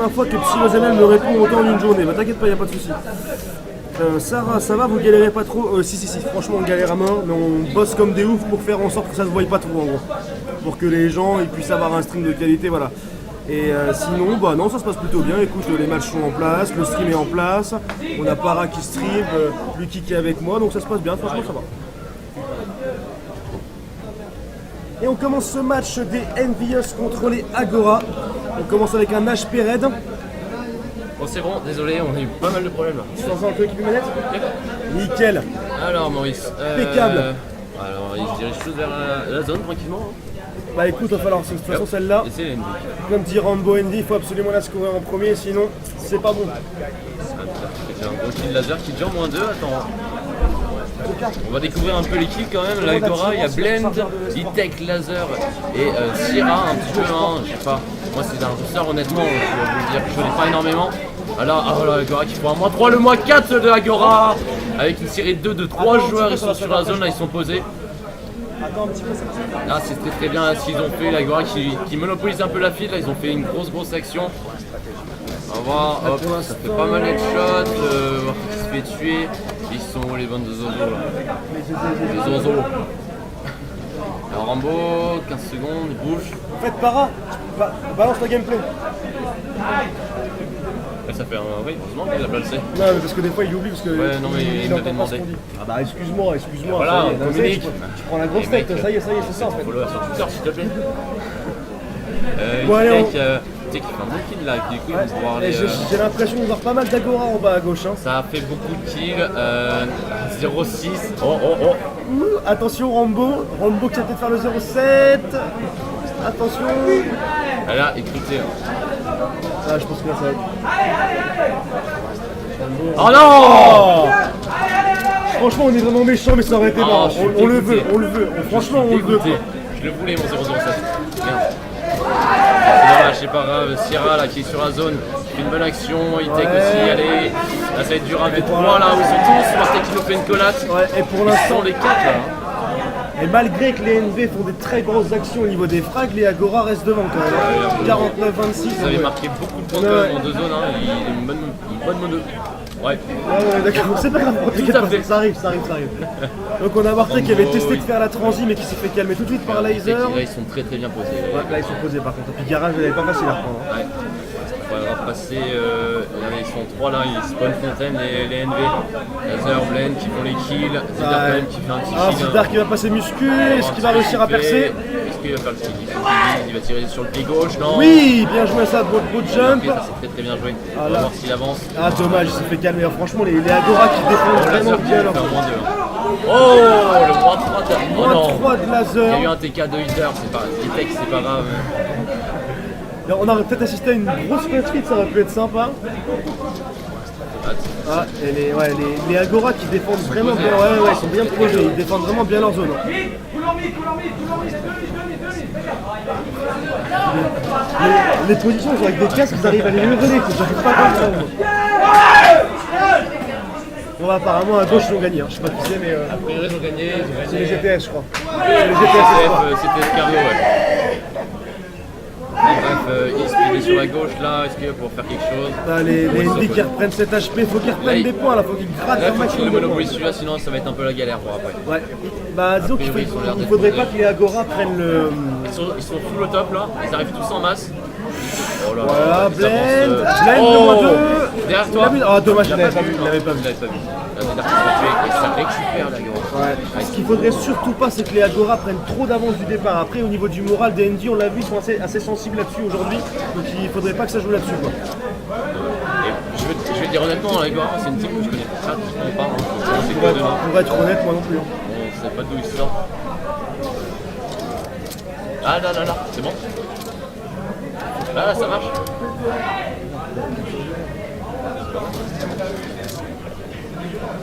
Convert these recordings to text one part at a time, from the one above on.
première fois que PsychoZML me répond autant en une journée. Bah t'inquiète pas, y a pas de souci. Sarah, ça va, vous galérez pas trop si, franchement on galère à main, mais on bosse comme des oufs pour faire en sorte que ça se voie pas trop en gros. Pour que les gens ils puissent avoir un stream de qualité, voilà. Et sinon, bah non, ça se passe plutôt bien. Écoute, les matchs sont en place, le stream est en place, on a Para qui stream, Lucky qui est avec moi, donc ça se passe bien, franchement ça va. Et on commence ce match des Envious contre les Agora. On commence avec un HP Red. Bon c'est bon, désolé, on a eu pas mal de problèmes là. Tu t'en sens un peu équipé manette ? Nickel. Alors Maurice, Impeccable. Alors il se dirige tous vers la zone tranquillement. Bah écoute, il va falloir, de toute façon celle-là, Et c'est l'ennemi. comme dit Rambo Envy, il faut absolument la scorer en premier, sinon c'est pas bon. C'est un gros kill laser qui dure -2, attends. On va découvrir un peu les kills quand même, l'Agora, il y a Blend, E-Tech, Laser et Syrah un petit peu, hein, je sais pas. Moi c'est un booster honnêtement, je vais vous le dire, je connais pas énormément. Alors, l'Agora qui prend un -3, le -4 de l'Agora avec une série 2 de 3 joueurs, ils sont sur la zone, là ils sont posés. Là c'était très bien là, ce qu'ils ont fait, l'Agora qui monopolise un peu la file, là ils ont fait une grosse action. On va voir, hop, ça fait pas mal de shots, voir qui se fait tuer. Ils sont où les bandes de Zozo là? Les Zozo. Alors Rambo, 15 secondes, il bouge. En fait, Para, balance le gameplay. Et ça fait un... Oui, heureusement qu'il a placé. Non, mais parce que des fois il oublie, parce que Ouais, non, mais il me entend l'a pas ce demandé. qu'on dit. Ah bah excuse-moi. Voilà, ça y est, on communique. tu prends la grosse tête, ça y est, c'est ça en fait. Follow sur Twitter s'il te plaît. Bon, allez, Tu sais qu'il fait un bon kill là, du coup ils vont pouvoir Et aller... j'ai l'impression de voir pas mal d'Agora en bas à gauche. Hein. Ça a fait beaucoup de kills, 0-6. Attention Rambo qui va peut-être faire le 0-7. Attention. Là, écoutez. Ah, je pense que là ça va être... Oh non! Franchement on est vraiment méchant, mais ça aurait été marrant. On le veut. Franchement on le veut. Je le voulais mon 007. Merde. C'est dommage, c'est pas grave. Sierra là qui est sur la zone, fait une bonne action. E-Tech aussi, allez. Là ça va être dur à V3 là où ils sont tous. Martek qui nous fait une collate. Ouais, et pour Ils l'instant, sont les 4 là. et malgré que les NV font des très grosses actions au niveau des frags, les Agora restent devant quand même. 49-26. Vous avez marqué beaucoup de points quand même en 2 zones. Hein. Il a une bonne mono. Ouais. Ouais, d'accord, c'est pas grave, Tout à fait. ça arrive. Donc on a Martek qui avait testé de faire la transi mais qui s'est fait calmer tout de suite par Laser. Là ils sont très bien posés. Ouais, là ils sont posés par contre, et puis Garage elle est pas facile à reprendre. Hein. Ouais. On va passer, ils sont 3 là, ils spawn Fontaine, les NV, Laser, Blend qui font les kills, Zidar quand même qui fait un petit kill. Zidar qui va passer muscu, est-ce qu'il va réussir à percer? Est-ce qu'il va faire le kill? Il va tirer sur le pied gauche, non? Oui, bien joué ça, beau jump. Ça c'est très bien joué, on va voir s'il avance. Ah dommage, il s'est fait calmer, franchement les Agora qui défendent vraiment bien leur... Oh, le -3 3 de Laser. Il y a eu un TK de Hitter, c'est pas grave. On aurait peut-être assisté à une grosse flatterie, ça aurait pu être sympa. Ah, et les Agora qui défendent vraiment bien, ouais, ils sont bien posés, ils défendent vraiment bien leur zone. Les positions sont avec des casques, ils arrivent à les lever, j'arrive pas à comprendre. Bon, apparemment à gauche ils ont gagné, hein. Je sais pas qui c'est, mais. A priori ils ont gagné. C'est les GTS, je crois. C'est les GTS, c'était Scardio, ouais. Bref, il est sur la gauche là, est-ce qu'il va pouvoir faire quelque chose? Bah, les NV qui reprennent cet HP, faut qu'ils reprennent des points là, faut qu'ils grattent là, un maximum. Faut qu'ils le monopolisent celui-là, sinon ça va être un peu la galère pour après. Ouais, bah disons qu'il faudrait pas que les Agora prennent le. Ils sont full au top là, ils arrivent tous en masse. Oh là voilà, là, Blend, oh, 2. Derrière toi. Ah dommage, il l'avait pas vu. Il l'avait pas vu. Ça récupère l'Agora. Ouais. Ce qu'il faudrait surtout pas, c'est que les Agora prennent trop d'avance du départ. Après, au niveau du moral des ND, on l'a vu, ils sont assez sensibles là-dessus aujourd'hui. Donc il faudrait pas que ça joue là-dessus, quoi. Et je vais te dire honnêtement, l'Agora, c'est une team que je connais pratiquement pas. Hein. Pour être honnête, moi non plus. Hein. On sait pas d'où ils sortent. Ah là, c'est bon. Là, ça marche.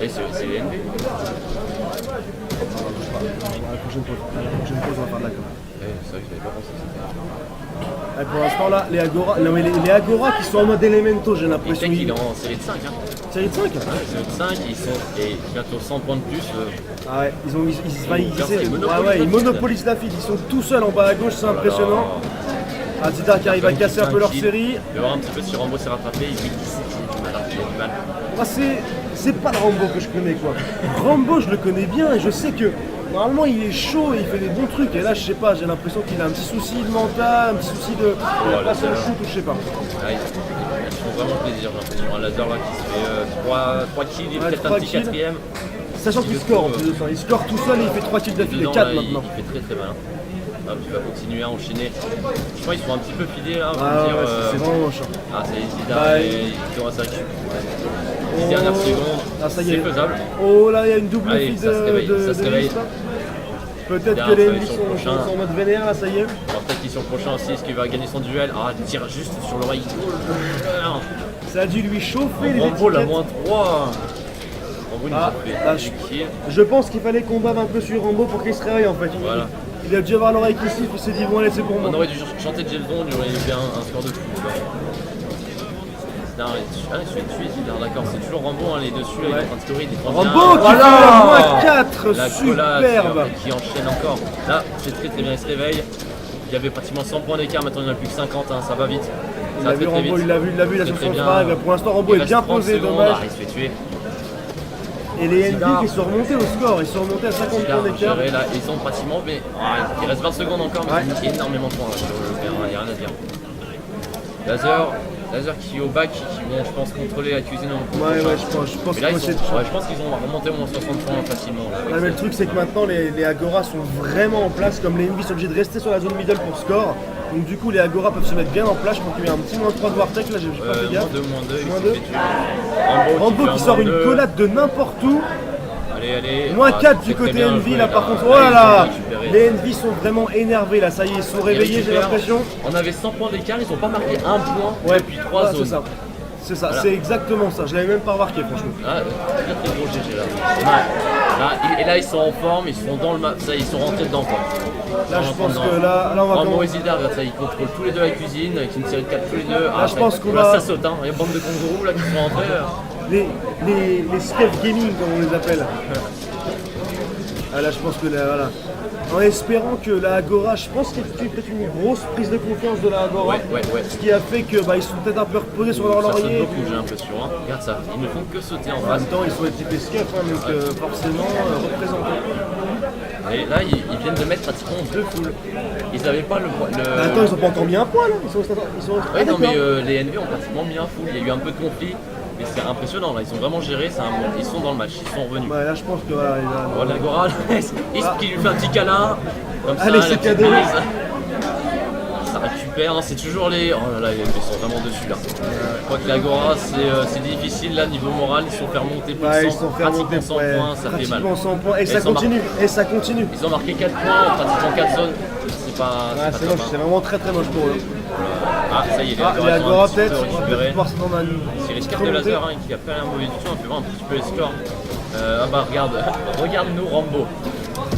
Et c'est les NB. La prochaine pause, on va faire de la com. C'est vrai que je n'avais pas pensé. Pour l'instant là, les Agora, non mais les Agora qui sont en mode Elemento, j'ai l'impression. Il est en série de 5. Hein. Série de 5 Série de 5, ils sont et bientôt 100 points de plus. Ah ouais, ils monopolisent la file, ils sont tout seuls en bas à gauche, c'est impressionnant. Zidar qui arrive à casser un peu leur série. On va voir un petit peu si Rambo s'est rattrapé. Il a du mal. Moi, c'est pas le Rambo que je connais quoi. Rambo, je le connais bien et je sais que normalement il est chaud et il fait des bons trucs. Et là, je sais pas, j'ai l'impression qu'il a un petit souci de mental, un petit souci de pas son shoot ou je sais pas. Ouais, ils font vraiment plaisir, j'ai l'impression. Un laser là qui se fait 3 kills et peut-être un petit 4ème. Sachant qu'il score en plus de ça. Il score tout seul et il fait 3 kills d'affilée, 4 maintenant. Il fait très malin. Hop, il va continuer à enchaîner. Je crois qu'ils sont un petit peu filés là. C'est vraiment chiant. Ah, c'est Zidar et il aura sa récup. 10 dernières secondes, c'est faisable. Oh là, il y a une double Allez, feed ça se réveille, de ça se réveille. Peut-être que les ennemis sont en mode vénère là, ça y est. Alors peut-être qu'ils sont prochains aussi, est-ce qu'il va gagner son duel? Ah, il tire juste sur l'oreille. Ça a dû lui chauffer les Rambo la étiquettes. moins 3. Rambo nous a fait là, du kill. je pense qu'il fallait qu'on bave un peu sur Rambo pour qu'il se réveille en fait. Voilà. Il a dû avoir l'oreille qui siffle, il s'est dit bon allez c'est pour moi. On aurait dû chanter James Bond, il aurait fait un score de fou. Je suis dessus, d'accord, c'est toujours Rambo, hein, les dessus, là, il est en train de scorer, il est trop bien. Rambo qui fait la moins 4, La collade, superbe. qui enchaîne encore. Là, c'est très bien, il se réveille. Il y avait pratiquement 100 points d'écart, maintenant il n'y en a plus que 50, hein, ça va vite. Il a vu Rambo, il l'a vu, il a sur son frag. Pour l'instant Rambo est bien posé, dommage. Il se fait tuer. Et les NB qui sont remontés au score, ils sont remontés à 50 points d'écart. Là, ils sont pratiquement, mais il reste 20 secondes encore, mais il y a énormément de points là, sur le terrain, il n'y a rien à dire. Laser qui est au bac, qui vont, je pense, contrôler la cuisine. Ouais, je pense là, je pense qu'ils ont remonté au moins 60 points facilement. Là, mais le truc, c'est que maintenant, les Agora sont vraiment en place. Comme les NB sont obligés de rester sur la zone middle pour score. Donc, du coup, les Agora peuvent se mettre bien en place. Je pense qu'il y a un petit moins 3 de Wartech. Là, j'ai pas fait gaffe. Moins 2. Rambo qui sort une collade de n'importe où. Allez. Moins 4 du côté Envy là par contre. Oh là là, les Envy sont vraiment énervés là, ça y est, ils sont réveillés, j'ai l'impression. On avait 100 points d'écart, ils n'ont pas marqué un point depuis 3 voilà, zones. C'est ça, voilà. C'est exactement ça, je l'avais même pas remarqué franchement. Très gros GG là. Et là ils sont en forme, ils sont dans le map, ça ils sont rentrés dedans quoi. Là je pense que là on va Rambo et Zidar, ça ils contrôlent tous les deux la cuisine, avec une série de 4 tous les deux. Là je pense qu'on va... Ça saute, hein. Il y a une bande de kangourous là qui sont rentrés. Les Skev Gaming comme on les appelle. Là je pense que là, voilà. En espérant que la Agora, je pense qu'il y a peut-être une grosse prise de confiance de la Agora. Ouais. Ce qui a fait que ils sont peut-être un peu reposés sur leur laurier. Ça saute beaucoup, j'ai l'impression. Hein. Regarde ça, ils ne font que sauter en face. En même temps, ils sont équipés Skev, hein, donc forcément représentés. Et là, ils viennent de mettre pratiquement 2 foules. Ils n'avaient pas le. Attends, ils ont pas encore mis un point là. Ils sont... Ouais, non, mais les NV ont pratiquement mis un full. Il y a eu un peu de conflit. Mais c'est impressionnant, là, ils ont vraiment géré, ils sont dans le match, ils sont revenus. Ouais, là je pense que voilà, voilà, Agora, qui lui fait un petit câlin, comme ça, allez, c'est cadeau. Ça récupère, hein, c'est toujours les... Oh là là, ils sont vraiment dessus là. Je crois que l'Agora, c'est difficile là, niveau moral, ils se sont fait remonter plus de 100, pratiquement 100 points, ça fait mal. 100 points, et ça continue, Ils ont marqué 4 points en pratiquement 4 zones, c'est pas... c'est moche, c'est vraiment très moche pour eux. Ah, ça y est, les Agora peut-être, c'est les scars de laser hein, qui a fait un mauvais du tout, on peut voir un petit peu les scores. Regarde-nous Rambo,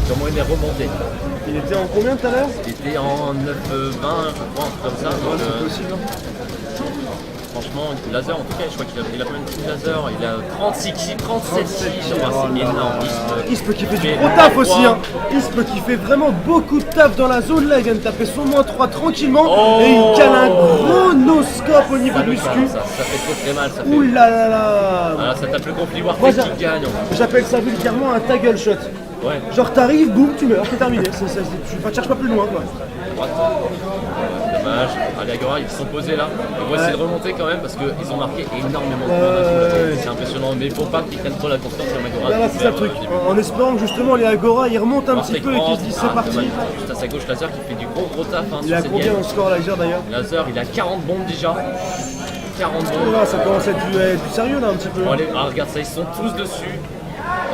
comment il est remonté. Il était en combien tout à l'heure? Il était en 9-20, je crois, un truc comme ça. C'est possible. Franchement, laser en tout cas, je crois qu'il a combien de kills laser? Il a 36 kills, 37 kills, c'est énorme. Isp qui fait du gros taf aussi, hein. Isp qui fait vraiment beaucoup de taf dans la zone là, il vient de taper son moins 3 tranquillement et il cale un gros no-scope au niveau du muscu. Ça fait très mal, ça fait. Ouh là là là. Voilà, ça tape le conflit Wartech qui gagne. J'appelle ça vulgairement un taggle shot. Ouais. Genre t'arrives, boum, tu meurs, c'est terminé. Tu cherches pas plus loin quoi. Dommage. Allez, Agora, ils sont posés là. On va essayer de remonter quand même parce qu'ils ont marqué énormément de points. C'est impressionnant, mais il faut pas qu'ils prennent trop la confiance sur Agora. Là, c'est ça le truc. En espérant que justement les Agora ils remontent un petit peu et qu'ils se disent c'est parti. Juste à sa gauche, Laser qui fait du gros taf. Hein, il a combien au score Laser d'ailleurs? Laser, il a 40 bombes déjà. 40 bombes. Là, ça commence à être du sérieux là un petit peu. Bon, allez, regarde ça, ils sont tous dessus.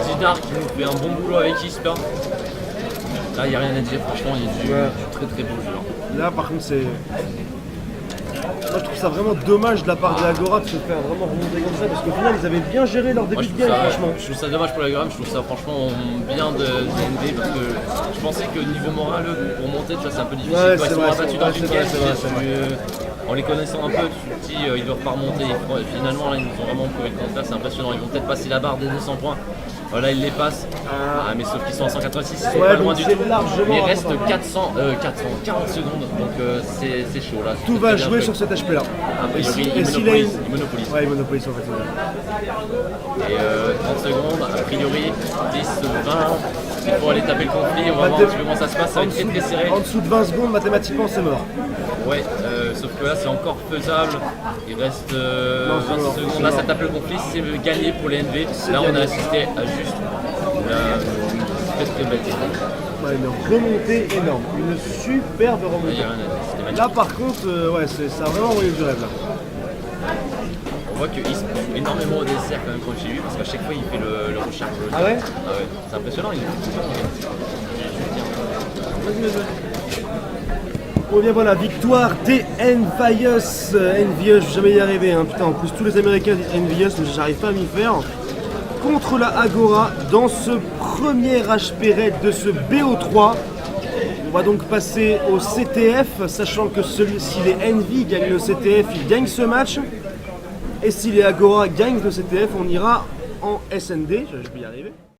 Zidar qui nous fait un bon boulot avec Isp. Là, il n'y a rien à dire, franchement, il y a du très beau jeu. Là, par contre, c'est. Moi, je trouve ça vraiment dommage de la part de l'Agora de se faire vraiment remonter comme ça parce qu'au final, ils avaient bien géré leur début de game, franchement. Je trouve ça dommage pour l'Agora, je trouve ça franchement bien de ND parce que je pensais que niveau moral, pour monter, tu vois, c'est un peu difficile. Ouais, ils sont abattus dans une game. En les connaissant un peu, tu te dis ils doivent pas remonter. Finalement là ils nous ont vraiment prouvé le contraire, c'est impressionnant. Ils vont peut-être passer la barre des 200 points. Voilà, ils les passent. Ah, mais sauf qu'ils sont à 186, ils sont pas loin du tout. Largement Il reste 40 secondes, donc c'est chaud là. Tout va jouer sur cet HP là. A priori, Et s'il a une... il monopolise. Ouais, il monopolise en fait. Et 30 secondes, a priori, 10, 20. Il faut aller taper le conflit, on va voir un petit peu comment ça se passe, ça va être très serré. En dessous de 20 secondes, mathématiquement, c'est mort. Ouais, sauf que là c'est encore faisable. Il reste 20 secondes. Là ça tape le conflit, c'est gagné pour les NV. Là on a assisté à juste très bête. Ouais, une remontée énorme, une superbe remontée. Là par contre, ouais, ça a vraiment envoyé du rêve là. On voit qu'il se prend énormément au dessert quand même quand j'ai vu, parce qu'à chaque fois il fait le recharge. Ah ouais? Ah ouais, c'est impressionnant, il est tout le temps. Bon bien voilà, victoire des Envious. Envious, je vais jamais y arriver, hein. Putain, en plus tous les Américains disent Envious, mais j'arrive pas à m'y faire. Contre la Agora dans ce premier HP raid de ce BO3. On va donc passer au CTF, sachant que si les Envy gagnent le CTF, ils gagnent ce match. Et si les Agora gagnent le CTF, on ira en SND, je vais y arriver.